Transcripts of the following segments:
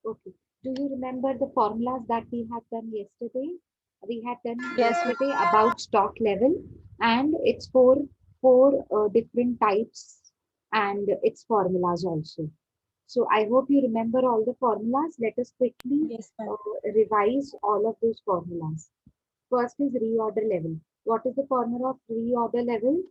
Okay. Do you remember the formulas that we had done yesterday? We had done Yes, ma'am. yesterday about stock level, and it's four different types and its formulas also. So I hope you remember all the formulas. Let us quickly Yes, ma'am. revise all of those formulas. First is reorder level. What is the formula of reorder level?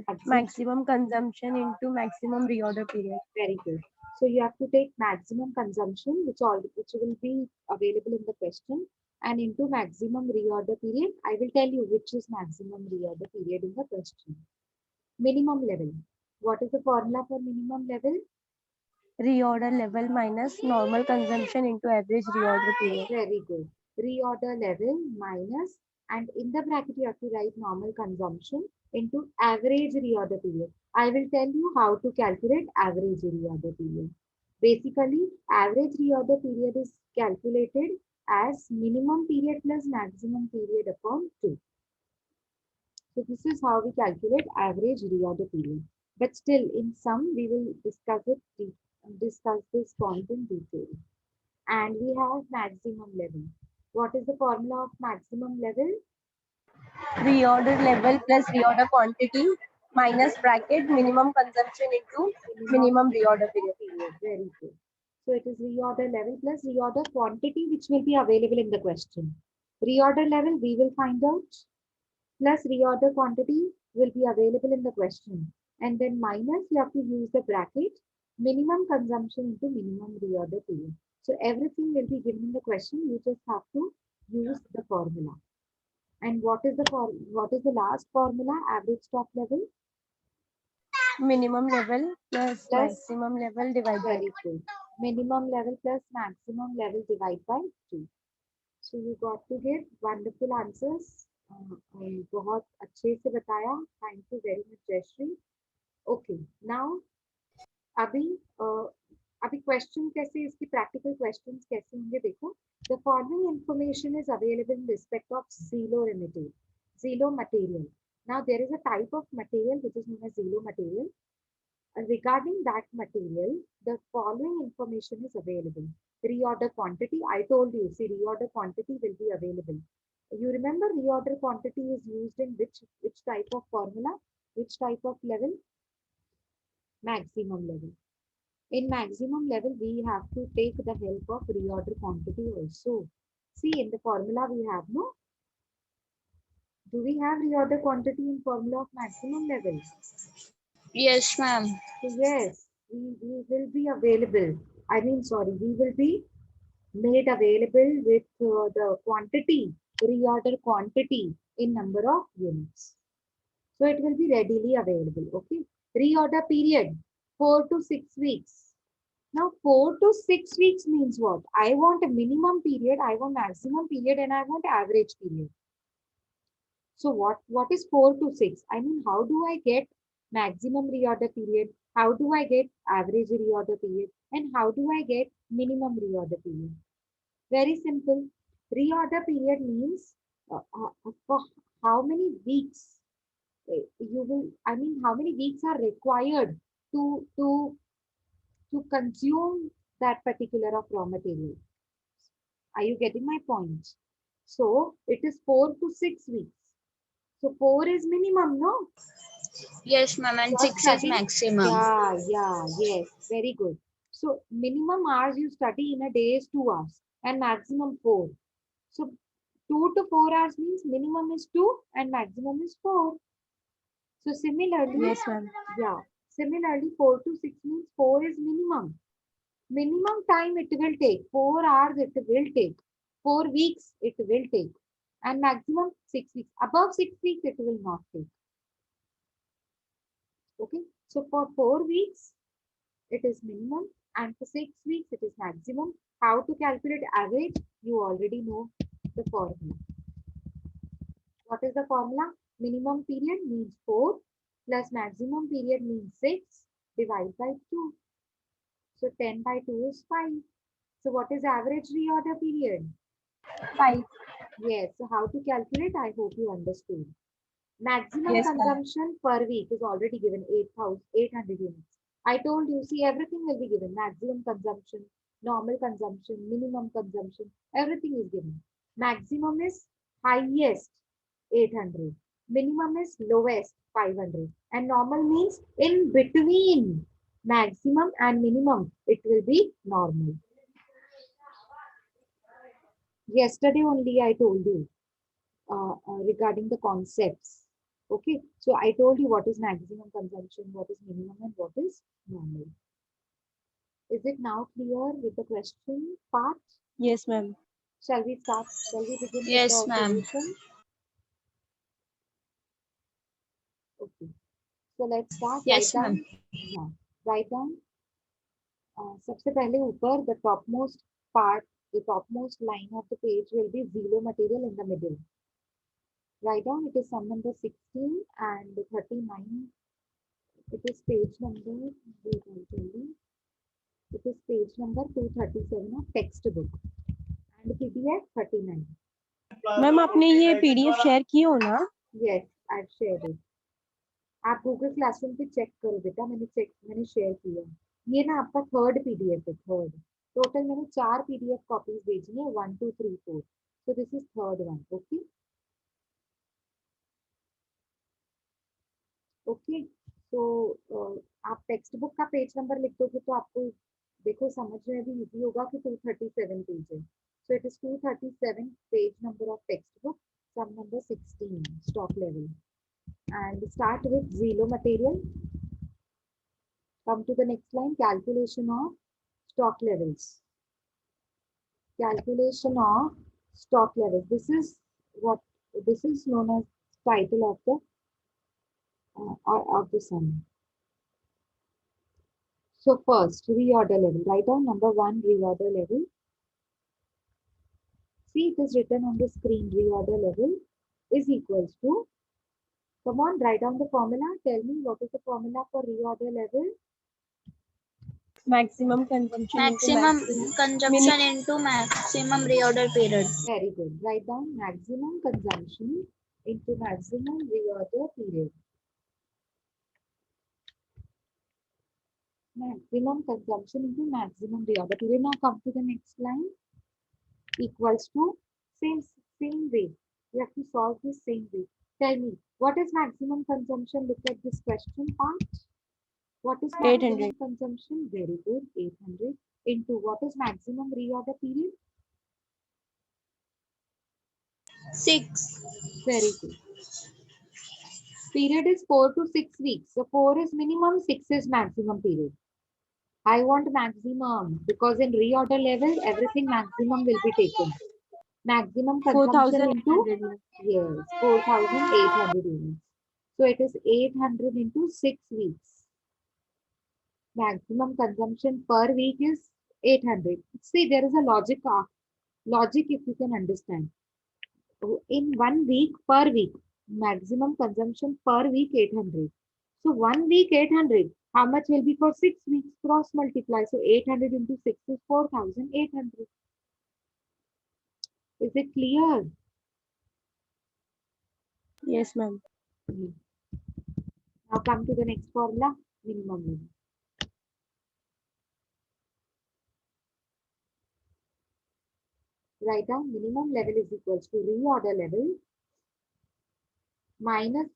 Maximum. Maximum consumption into maximum reorder period. Very good. So you have to take maximum consumption, which will be available in the question, and into maximum reorder period. I will tell you which is maximum reorder period in the question. Minimum level. What is the formula for minimum level? Reorder level minus normal consumption into average reorder period. Very good. Reorder level minus, and in the bracket you have to write normal consumption into average reorder period. I will tell you how to calculate average reorder period. Basically, average reorder period is calculated as minimum period plus maximum period upon 2. So this is how we calculate average reorder period. But still, in some, we will discuss this point in detail. And we have maximum level. What is the formula of maximum level? Reorder level plus reorder quantity minus bracket minimum consumption into Minimum minimum reorder period. period. Very good. So it is reorder level plus reorder quantity which will be available in the question. Reorder level we will find out plus reorder quantity will be available in the question. And then minus you have to use the bracket minimum consumption into minimum reorder period. So everything will be given in the question. You just have to use the formula. And what is the last formula? Average stock level Minimum level plus plus, maximum level divided by very good, minimum level plus maximum level divided by 2. So you got to give wonderful answers. बहुत अच्छे से बताया. Thank you very much, Jayashree. Okay, now अभी अभी question कैसे इसकी practical questions कैसे होंगे देखो. The following information is available in respect of zero material. Now there is a type of material which is known as zero material. Regarding that material, the following information is available. Reorder quantity, I told you, see, reorder quantity will be available. You remember reorder quantity is used in which type of formula, which type of level? Maximum level. In maximum level, we have to take the help of reorder quantity also. See, in the formula we have, no? Do we have reorder quantity in formula of maximum level? Yes, ma'am. So yes, we will be available. I mean, sorry, we will be made available with the quantity, reorder quantity in number of units. So it will be readily available. Okay. Reorder period 4 to 6 weeks. Now 4 to 6 weeks means what? I want a minimum period, I want maximum period, and I want average period. So what is 4 to 6? I mean, how do I get maximum reorder period? How do I get average reorder period? And how do I get minimum reorder period? Very simple. Reorder period means for how many weeks you will. I mean, how many weeks are required to to to consume that particular of raw material. Are you getting my point? So it is 4 to 6 weeks. So 4 is minimum, no? Yes, ma'am. And You are 6 is studying? maximum. Yes, very good. So minimum hours you study in a day is 2 hours and maximum 4. So 2 to 4 hours means minimum is 2 and maximum is 4. So similarly, yes, ma'am. similarly 4 to 6 means 4 is minimum. Minimum time it will take 4 hours it will take 4 weeks it will take and maximum 6 weeks. Above 6 weeks it will not take. Okay, so for 4 weeks it is minimum and for 6 weeks it is maximum. How to calculate average? You already know the formula. What is the formula? Minimum period means 4 plus maximum period means 6 divided by 2. So 10 by 2 is 5. So what is average reorder period? 5. Yes. So how to calculate? I hope you understood. Maximum Yes, ma'am. consumption per week is already given 8,800 units. I told you, see, everything will be given. Maximum consumption, normal consumption, minimum consumption, everything is given. Maximum is highest 800, minimum is lowest 500, and normal means in between maximum and minimum, it will be normal. Yesterday only I told you regarding the concepts. Okay, so I told you what is maximum consumption, what is minimum, and what is normal. Is it now clear with the question part? Yes, ma'am. Shall we start? Shall we begin with Yes, the ma'am. solution? Okay. So let's start. Write Yes, ma'am. down. Yeah. Write down. सबसे पहले ऊपर the topmost part, the topmost line of the page will be zero material in the middle. Write down. It is sum number 16 and 39. It is page number. Wait, I'll tell you. It is page number 237 of textbook and PDF 39. Ma'am आपने ये PDF share की हो ना? Yes, I've shared it. आप Google classroom पे check करो बेटा, मैंने शेयर किया। ये ना आपका थर्ड PDF है, थर्ड। टोटल मैंने 4 PDF कॉपीज भेजी है, 1 2 3 4, so this is third one. Okay, okay, so आप टेक्स्ट बुक का पेज नंबर लिख दोगे तो आपको देखो समझ में भी इजी होगा कि 237 पेज है। So it is 237 page number of textbook, sum number 16, stock level. And start with zero material. Come to the next line, calculation of stock levels. Calculation of stock levels. This is known as title of the sum. So first, reorder level. Write down number 1, reorder level. See, it is written on the screen. Reorder level is equals to. Come on, write down the formula. Tell me what is the formula for reorder level. Maximum consumption Maximum into consumption into maximum reorder period. Very good. Write down maximum consumption into maximum reorder period. Maximum consumption into maximum reorder period. Now come to the next line. Equals to same way. You have to solve this same way. Tell me, what is maximum consumption? Look at this question part. What is maximum 800. consumption? Very good. 800 into what is maximum reorder period? 6. Very good. Period is 4 to 6 weeks. So 4 is minimum, 6 is maximum period. I want maximum because in reorder level, everything maximum will be taken. Maximum consumption into 4,800. yes, 4,800 units. So it is 800 into 6 weeks. Maximum consumption per week is 800. See, there is a logic if you can understand. In 1 week per week, maximum consumption per week 800. So 1 week 800. How much will be for 6 weeks? Cross multiply. So 800 into 6 is 4,800. Is it clear? Yes, ma'am. Now come to the next formula, minimum level. Write down minimum level is equals to reorder level minus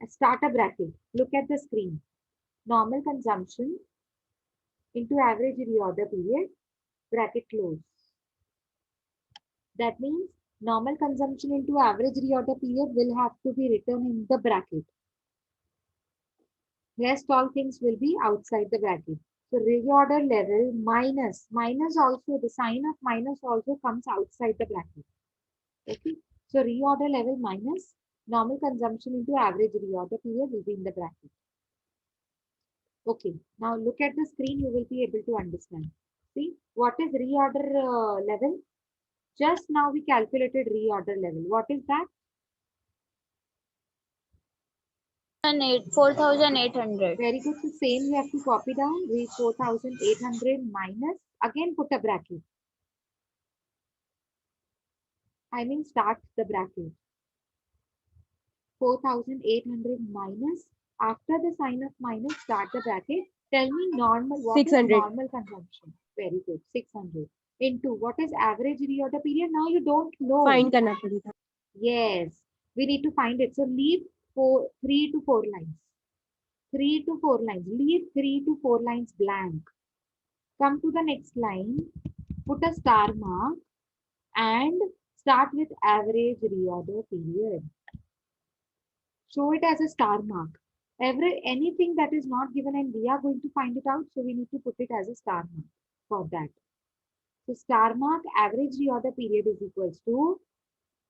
a starter bracket. Look at the screen. Normal consumption into average reorder period, bracket close. That means normal consumption into average reorder period will have to be written in the bracket. Rest all things will be outside the bracket. So reorder level minus also, the sign of minus also comes outside the bracket. Okay. So reorder level minus normal consumption into average reorder period will be in the bracket. Okay. Now look at the screen, you will be able to understand. See, what is reorder level? Just now we calculated reorder level. What is that? 4,800. Very good. So same you have to copy down. Read 4,800 minus. Again put a bracket. I mean start the bracket. 4,800 minus. After the sign of minus, start the bracket. Tell me normal, what is 600. normal consumption? Very good, 600. Into what is average reorder period? Now you don't know. Find करना पड़ेगा. Yes, we need to find it. So leave 3 to 4 lines. 3 to 4 lines. Leave 3 to 4 lines blank. Come to the next line. Put a star mark and start with average reorder period. Show it as a star mark. Anything that is not given and we are going to find it out, so we need to put it as a star mark for that. So star mark average reorder period is equals to,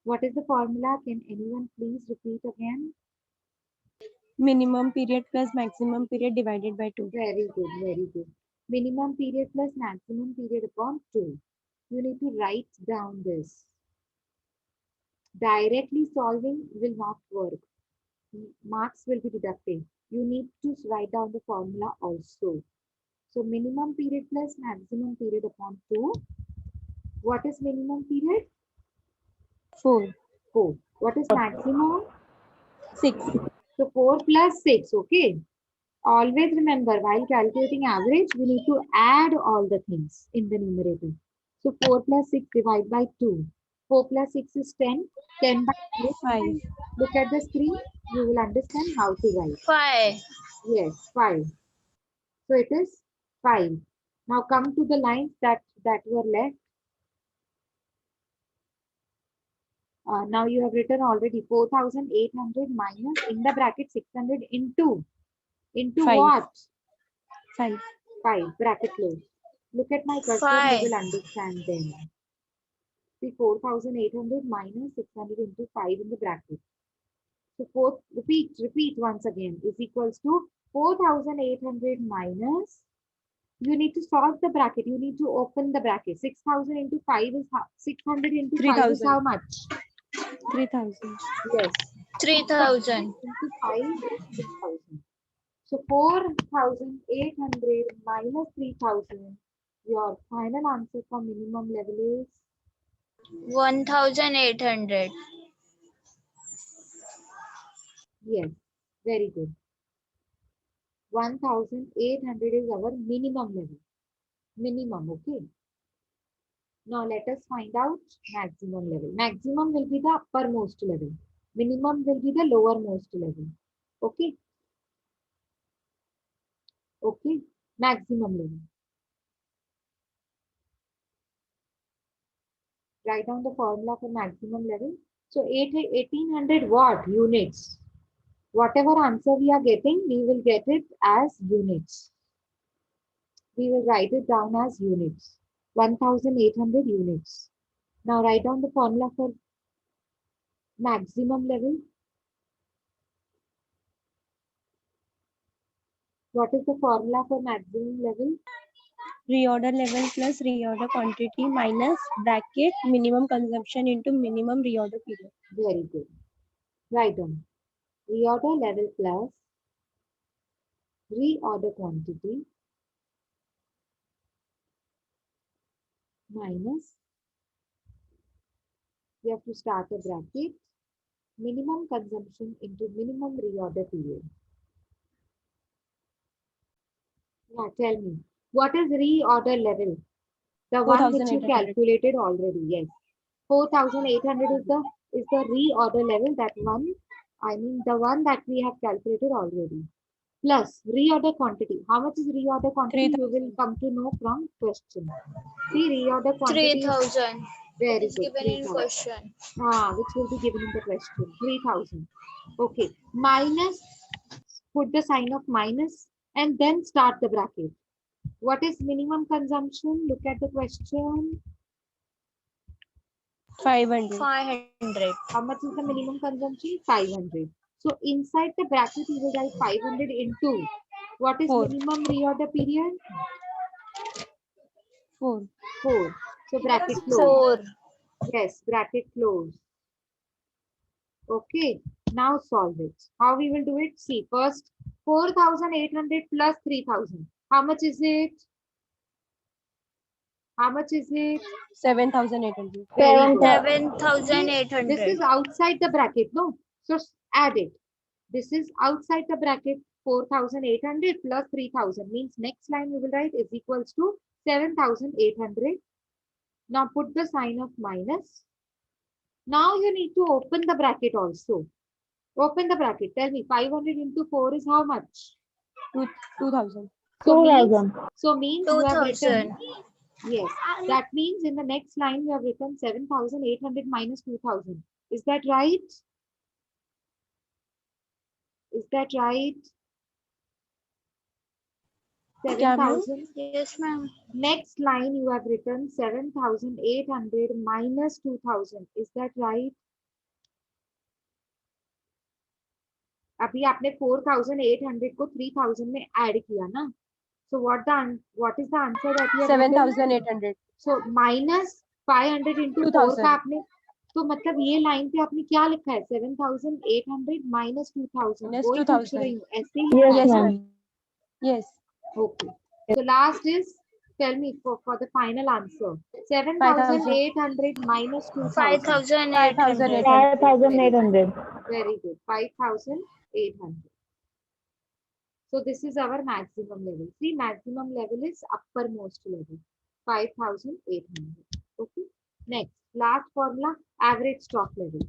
what is the formula? Can anyone please repeat again? Minimum period plus maximum period divided by 2. Very good, very good. Minimum period plus maximum period upon 2. You need to write down this. Directly solving will not work. Marks will be deducted. You need to write down the formula also. So minimum period plus maximum period upon 2. What is minimum period? 4. 4. What is maximum? 6. So 4 plus 6, okay? Always remember, while calculating average, we need to add all the things in the numerator. So 4 plus 6 divided by 2. 4 plus 6 is 10. 10 by 8. 5. Look at the screen. You will understand how to write. 5. Yes, 5. So it is 5. Now come to the lines that were left. Now you have written already 4,800 minus in the bracket 600 into 5. what? 5. 5 bracket close. Look at my cursor, 5. you will understand then. See 4,800 minus 600 into 5 in the bracket. So repeat once again, is equals to 4,800 minus, you need to solve the bracket, you need to open the bracket. 6,000 into 5 is 600 into 5 is 3,000. how much? 3,000. Yes. 3,000. Into 5 is 3,000. So 4,800 minus 3,000. Your final answer for minimum level is 1,800. yes. Very good. 1,800 is our minimum level. Minimum, okay. Now let us find out maximum level. Maximum will be the uppermost level. Minimum will be the lowermost level. Okay. Okay. Maximum level. Write down the formula for maximum level. So 1800 watt units. Whatever answer we are getting, we will get it as units. We will write it down as units. 1,800 units. Now write down the formula for maximum level. What is the formula for maximum level? Reorder level plus reorder quantity minus bracket minimum consumption into minimum reorder period. Very good. Write down. Reorder level plus reorder quantity minus, we have to start a bracket, minimum consumption into minimum reorder period. Now tell me, what is reorder level? The one which you 4,800. calculated already, yes. 4,800 is the reorder level, that one, I mean the one that we have calculated already. Plus reorder quantity. How much is reorder quantity? You will come to know from question. See, reorder quantity. 3,000. Very It's good. given in 3,000. question. Which will be given in the question. 3,000. Okay. Minus, put the sign of minus and then start the bracket. What is minimum consumption? Look at the question. 500. 500. How much is the minimum consumption? 500. So inside the bracket, you will write 500 into. What is 4. minimum reorder period? 4. 4. So bracket close. 4. Yes, bracket close. Okay, now solve it. How we will do it? See, first 4,800 plus 3,000. How much is it? How much is it? 7,800. Very good. 7,800. This is outside the bracket, no? So add it. This is outside the bracket. 4,800 plus 3,000 means next line you will write is equals to 7,800. Now put the sign of minus. Now you need to open the bracket also. Open the bracket. Tell me 500 into 4 is how much? 2,000. So means you have written, 2,000. yes, that means in the next line you have written 7,800 minus 2,000. Is that right? Is that right? Yeah, ma'am. 7,000. Yes, ma'am. Next line you have written 7,800 minus 2,000. Is that right? अभी आपने 4,800 को 3,000 में add किया ना? So what is the answer that you have written? 7,800. So minus 500 into 4 2,000. का आपने, तो मतलब ये लाइन पे आपने क्या लिखा है? 7,800 minus 2,000. Minus वही पूछ 2,000. रही हूँ. ऐसे ही लिखा Yes, है. ma'am. Yes. Okay. So last is, tell me for the final answer. 7,800 minus 2,000. 5,800. 5,800. Very good. 5,800. So this is our maximum level. See, maximum level is uppermost level. 5,800. Okay. Next, last formula, average stock level.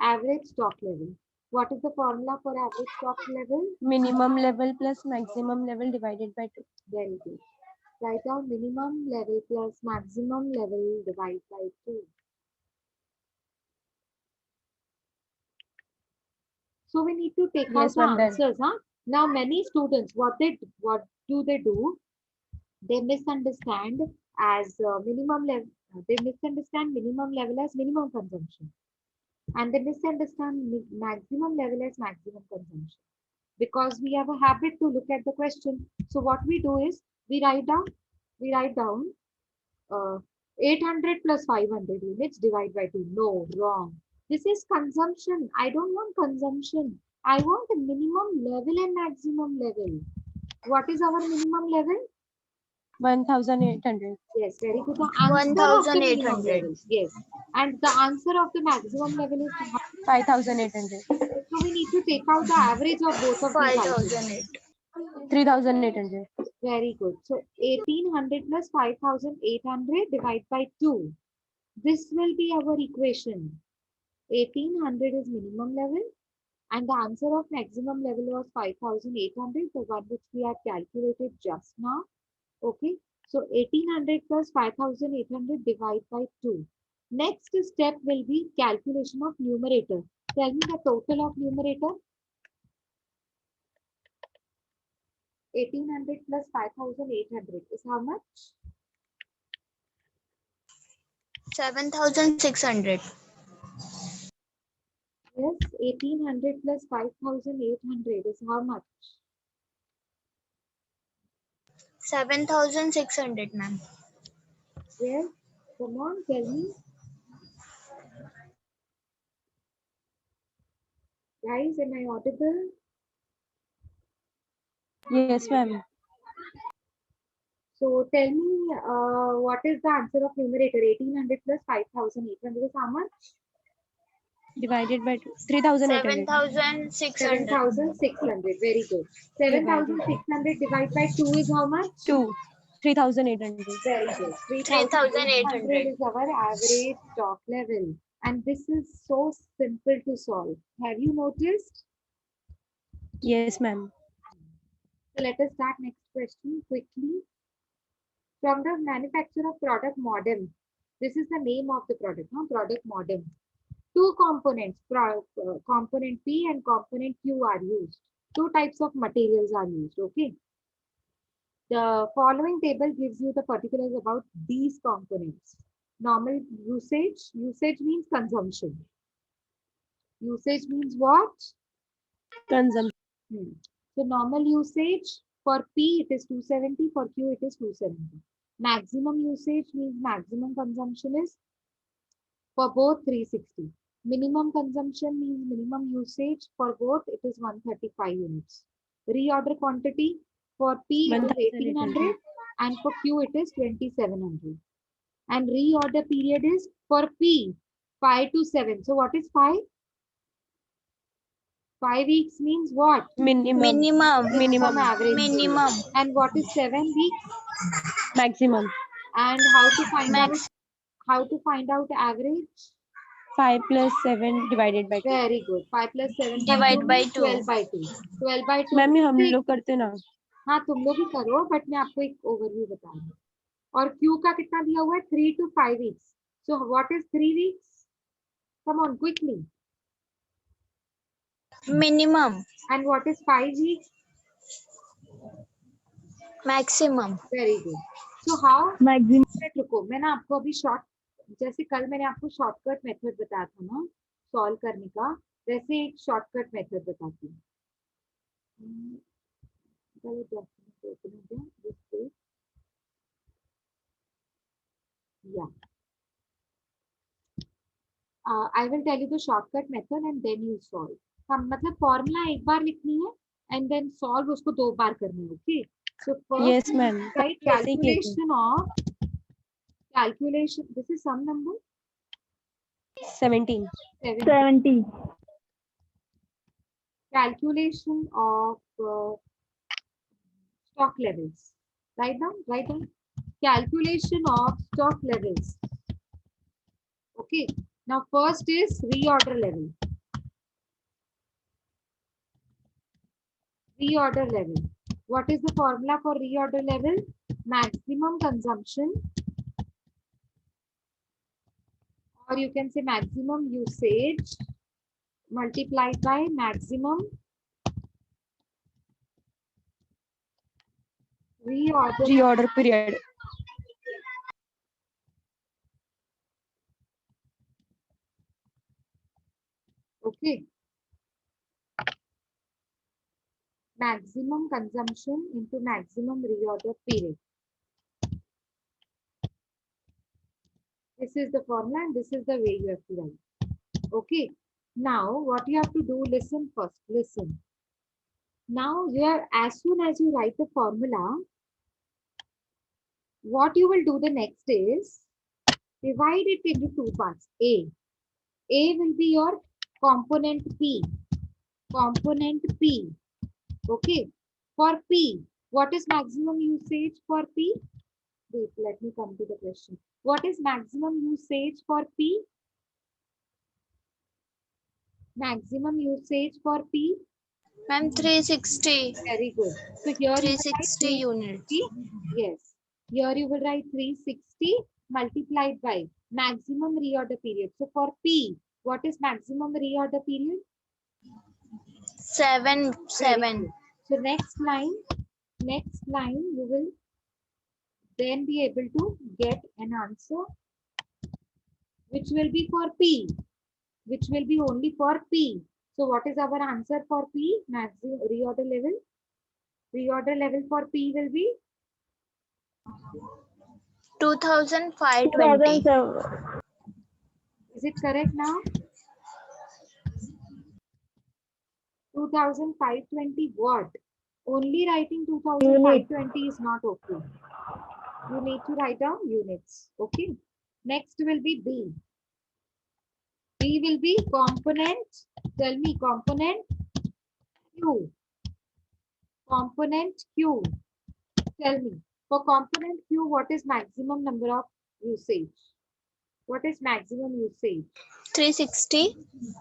Average stock level. What is the formula for average stock level? Minimum level plus maximum level divided by 2. Very good. Write down minimum level plus maximum level divided by 2. So we need to take Yes, out ma'am, the done. answers. Huh? Now many students, what do they do? They misunderstand as minimum level. They misunderstand minimum level as minimum consumption, and they misunderstand maximum level as maximum consumption, because we have a habit to look at the question. So what we do is we write down uh, 800 plus 500 units divide by 2. No, wrong. This is consumption. I don't want consumption. I want the minimum level and maximum level. What is our minimum level? 1,800. Yes, very good. The answer of the minimum 1,800. level. Yes. And the answer of the maximum level is 5,800. so we need to take out the average of both of these items. 5,008. 3,800. Very good. So 1,800 plus 5,800 divided by 2. This will be our equation. 1,800 is minimum level and the answer of maximum level was 5,800, the one which we have calculated just now. Okay. So 1,800 plus 5,800 divided by 2. Next step will be calculation of numerator. Tell me the total of numerator. 1,800 plus 5,800 is how much? 7,600. Yes, 1,800 plus 5,800 is how much? 7,600, ma'am. Yes, come on, tell me. Guys, am I audible? Yes, ma'am. So tell me what is the answer of numerator? 1,800 plus 5,800 is how much? Divided by 2. 3,800. 7,600. 7,600. Very good. 7,600 divided by 2 is how much? 2. 3,800. Very good. 3,800. 3,800 is our average stock level. And this is so simple to solve. Have you noticed? Yes, ma'am. So let us start next question quickly. From the manufacturer of product modem. This is the name of the product, no? Product modem. Two components, component P and component Q are used. Two types of materials are used, okay? The following table gives you the particulars about these components. Normal usage means consumption. Usage means what? Consumption. So normal usage for P it is 270, for Q it is 270. Maximum usage means maximum consumption is for both 360. Minimum consumption means minimum usage for both it is 135 units. Reorder quantity for P it is 1,800 and for Q it is 2,700. And reorder period is for P 5 to 7. So what is 5? 5 weeks means what? Minimum. Minimum. Minimum. Average. Minimum. And what is 7 weeks? Maximum. And how to find out? Max. How to find out average? 5 plus 7 divided by 2. Very good. 5 plus 7 by 2 Divide by means 2. 12 by 2. 12 by 2. Ma'am ये हम लोग करते ना. हाँ तुम लोग भी करो, बट मैं आपको एक ओवरव्यू बता रही हूँ. और Q का कितना दिया हुआ है? 3 to 5 weeks. So what is 3 weeks? Come on, quickly. Minimum. And what is 5 weeks? Maximum. Very good. So how? Maximum. रुको, मैं ना आपको अभी जैसे कल मैंने आपको शॉर्टकट मेथड बताया था ना सॉल्व करने का, वैसे एक शॉर्टकट मेथड बताती हूँ. चलो document open हो गया, this page. Yeah. I will tell you the shortcut method and then you solve. हम मतलब फॉर्मूला एक बार लिखनी है and then solve उसको 2 बार करनी है. Okay. So first Yes, ma'am. write calculation of calculation. This is some number. 17. 70. Calculation of stock levels. Write down. Calculation of stock levels. Okay. Now first is reorder level. Reorder level. What is the formula for reorder level? Maximum consumption, or you can say maximum usage multiplied by maximum Reorder period. Okay. Maximum consumption into maximum reorder period. This is the formula and this is the way you have to write. Okay. Now what you have to do, listen first. Listen. Now as soon as you write the formula, what you will do the next is divide it into 2 parts. A will be your component P. Component P. Okay. For P, what is maximum usage for P? Wait, let me come to the question. What is maximum usage for P? Maximum usage for P? Ma'am, 360. Very good. So here 360 units. Yes. Here you will write 360 multiplied by maximum reorder period. So for P, what is maximum reorder period? 7. So next line you will then be able to get an answer which will be for P, which will be only for P. So what is our answer for P? Maximum reorder level. Reorder level for P will be 2520. Is it correct now? 2520 what? Only writing 2520 is not okay. You need to write down units. Okay. Next will be B. B will be component. Tell me component Q. Component Q. Tell me. For component Q, what is maximum number of usage? What is maximum usage? 360.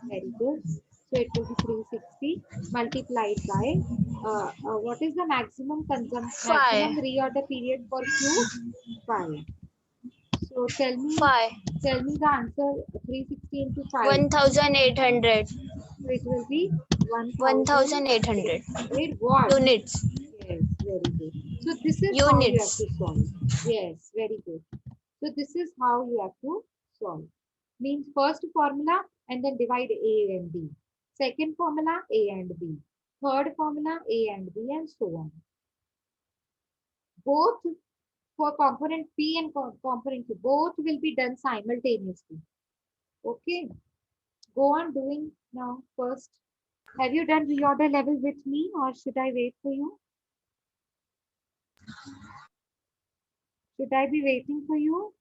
Very good. So it will be 360 multiplied by what is the maximum consumption? 5. Maximum reorder period for Q? 5. So tell me 5. the answer. 360 into 5. 1800. So it will be 1800 what? units. Yes, very good. So this is how you have Units. to solve. Yes, very good. So this is how you have to solve. Means first formula and then divide A and B. Second formula A and B. Third formula A and B and so on. Both for component P and component Q, both will be done simultaneously. Okay. Go on doing now first. Have you done reorder level with me or should I wait for you? Should I be waiting for you?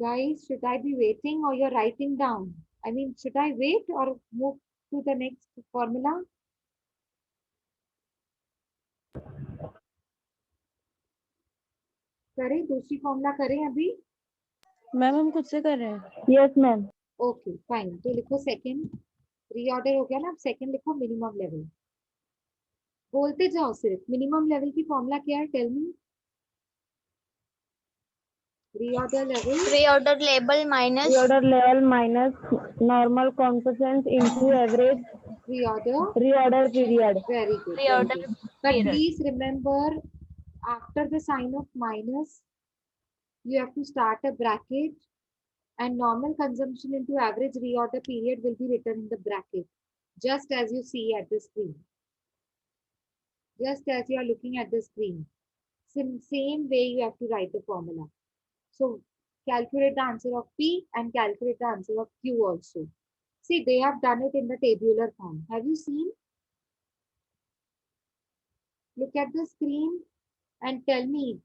Guys, should I be waiting or you're writing down? I mean, should I wait or move to the next formula? करें दूसरी formula करें अभी? Ma'am हम खुद से कर रहे हैं. Yes, ma'am. ओके फाइन, तो लिखो सेकंड. रीऑर्डर हो गया ना, अब सेकंड लिखो मिनिमम लेवल. बोलते जाओ सिर्फ. मिनिमम लेवल की फॉर्मूला क्या है? Tell me. Reorder level. Reorder label minus Reorder level minus normal conversions into average Reorder. reorder period. Very good. Very reorder good. But period. please remember, after the sign of minus, you have to start a bracket, and normal consumption into average reorder period will be written in the bracket, just as you see at the screen. Just as you are looking at the screen. Same way you have to write the formula. So calculate the answer of P and calculate the answer of Q also. See, they have done it in the tabular form. Have you seen? Look at the screen and tell me,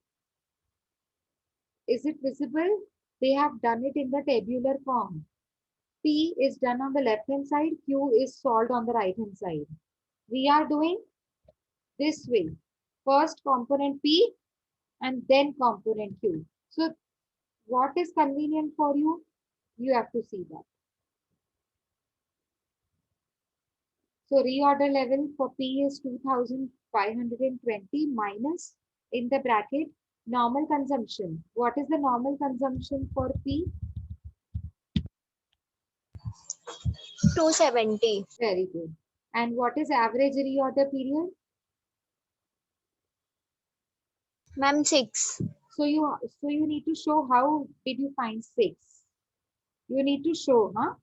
is it visible? They have done it in the tabular form. P is done on the left hand side, Q is solved on the right hand side. We are doing this way. First component P and then component Q. So what is convenient for you? You have to see that. So reorder level for P is 2520 minus in the bracket normal consumption. What is the normal consumption for P? 270. Very good. And what is average reorder period? Ma'am 6. So you need to show how did you find 6. You need to show, huh?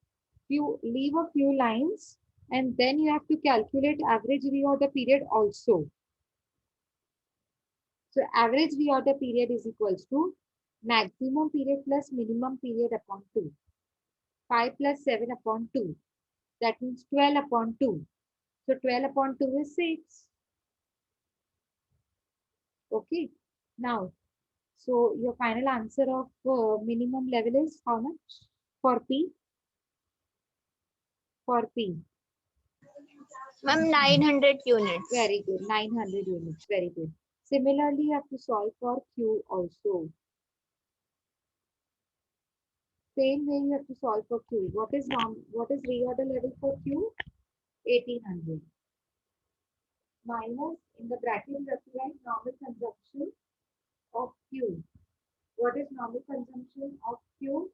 You leave a few lines and then you have to calculate average reorder period also. So average reorder period is equals to maximum period plus minimum period upon 2. 5 plus 7 upon 2. That means 12 upon 2. So 12 upon 2 is 6. Okay. Now, so your final answer of minimum level is how much for P? For P. Ma'am 900 units. Very good. 900 units. Very good. Similarly, you have to solve for Q also. Same way you have to solve for Q. What is reorder level for Q? 1800. Minus in the bracket you have to write normal consumption of Q. What is normal consumption of Q?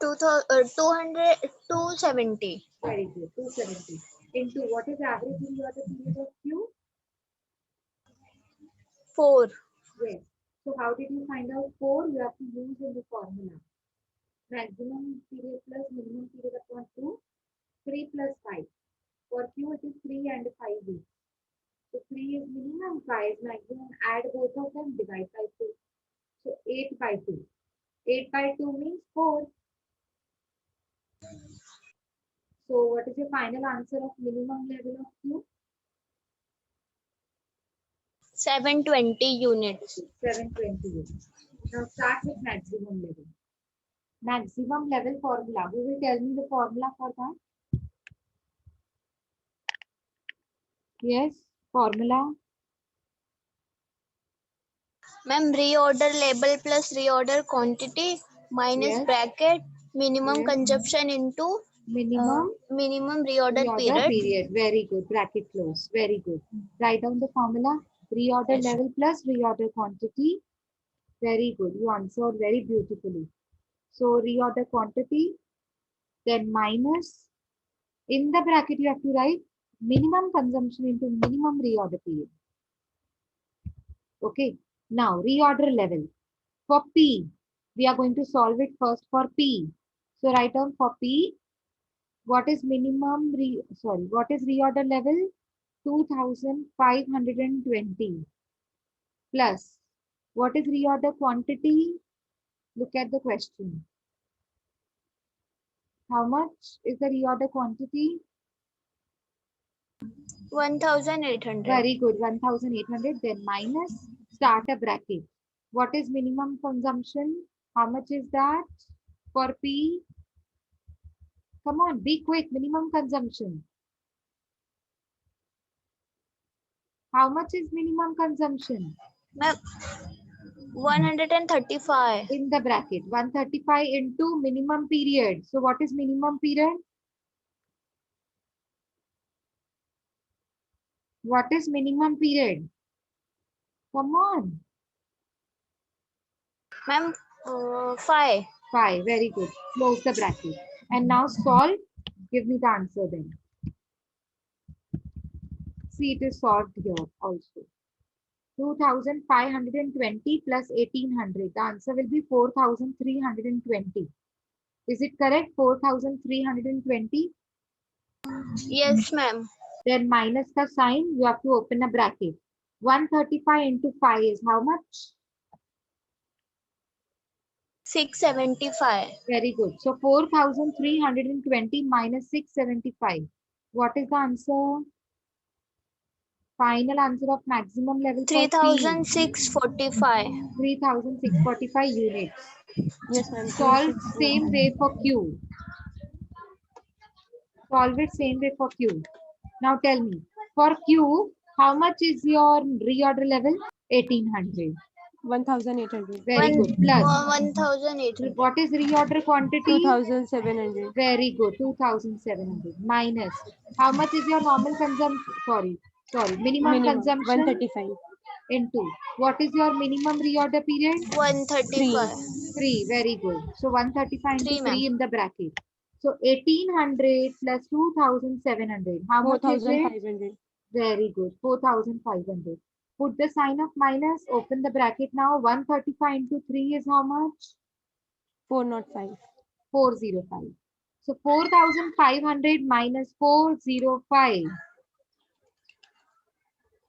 270. Very good. 270. Into what is average reorder period of Q? 4. Yes. So how did you find out 4? You have to use in the formula. Maximum period plus minimum period upon 2. 3 plus 5. For Q it is 3 and 5 weeks. So 3 is minimum, 5 is maximum. Add both of them, divide by 2. So 8 by 2. 8 by 2 means 4. So what is your final answer of minimum level of Q? 720 units. 720 units. Now start with maximum level. Maximum level formula. Who will tell me the formula for that? Yes, formula. Ma'am reorder label plus reorder quantity minus Yes. bracket minimum Yes. consumption into Minimum minimum reorder reorder period. Very good. Bracket close. Very good. Write down the formula. Reorder Yes. level plus reorder quantity. Very good. You answered very beautifully. So reorder quantity, then minus. In the bracket, you have to write minimum consumption into minimum reorder period. Okay. Now reorder level. For P, we are going to solve it first for P. So write down for P. What is what is reorder level? 2520 plus what is reorder quantity? Look at the question. How much is the reorder quantity? 1800. Very good, 1800. Then minus, start a bracket. What is minimum consumption? How much is that for P? Come on, be quick. Minimum consumption. How much is minimum consumption? Ma'am, 135. In the bracket, 135 into minimum period. So what is minimum period? What is minimum period? Come on. Ma'am, 5. 5. Very good. Close the bracket. And now solve. Give me the answer then. See, it is solved here also. 2520 plus 1800. The answer will be 4320. Is it correct? 4320. Yes, ma'am. Then minus the sign, you have to open a bracket. 135 into 5 is how much? 675. Very good. So 4320 minus 675. What is the answer? Final answer of maximum level for P. 3645. 3645 units. Yes, ma'am. Solve same way for Q. Solve it same way for Q. Now tell me, for Q, how much is your reorder level? 1800. 1800. Very good. Plus, 1800. what is reorder quantity? 2700. Very good. 2700. Minus, how much is your normal consumption? Minimum Minimum consumption 135. into what is your minimum reorder period? 135. 3. Very good. So 135 into 3, ma'am. 3 in the bracket. So 1800 plus 2700. How much is it? 4500. Very good. 4500. Put the sign of minus. Open the bracket now. 135 into 3 is how much? 405. 405. So 4500 minus 405.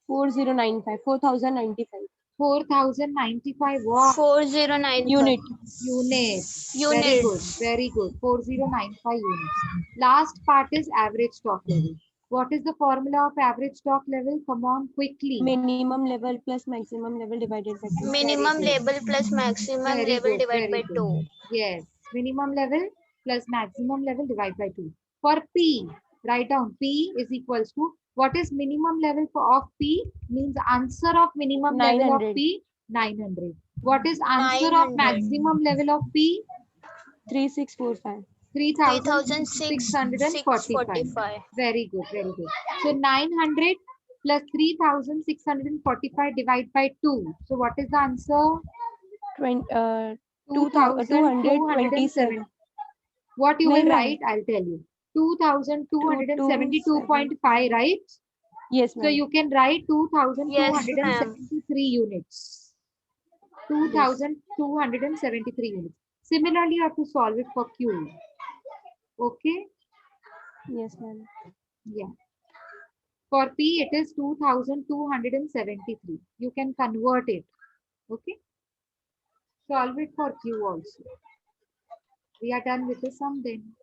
4095. 4095. 4095 what? 4095. Unit. Units. Very Units. good. Very good. 4095 units. Last part is average stock level. What is the formula of average stock level? Come on, quickly. Minimum level plus maximum level divided by 2. Minimum good. level plus maximum Very level good. divided by Very good. 2. Yes. Minimum level plus maximum level divided by 2. For P, write down P is equals to what is minimum level of P? Means answer of minimum level of 900. P? 900. What is answer of 900. maximum level of P? 3645. 3645. 3645. Very good, very good. So 900 plus 3645 divided by 2. So what is the answer? 227. What you No, will ma'am. write, I'll tell you. 2272.5, right? Yes, So ma'am. you can write 2273 units. 2273 units. Similarly, you have to solve it for Q. Okay? Yes, ma'am. Yeah. For P, it is 2273. You can convert it. Okay? Solve it for Q also. We are done with the sum then.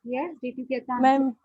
Yes, did you get the answer? Ma'am,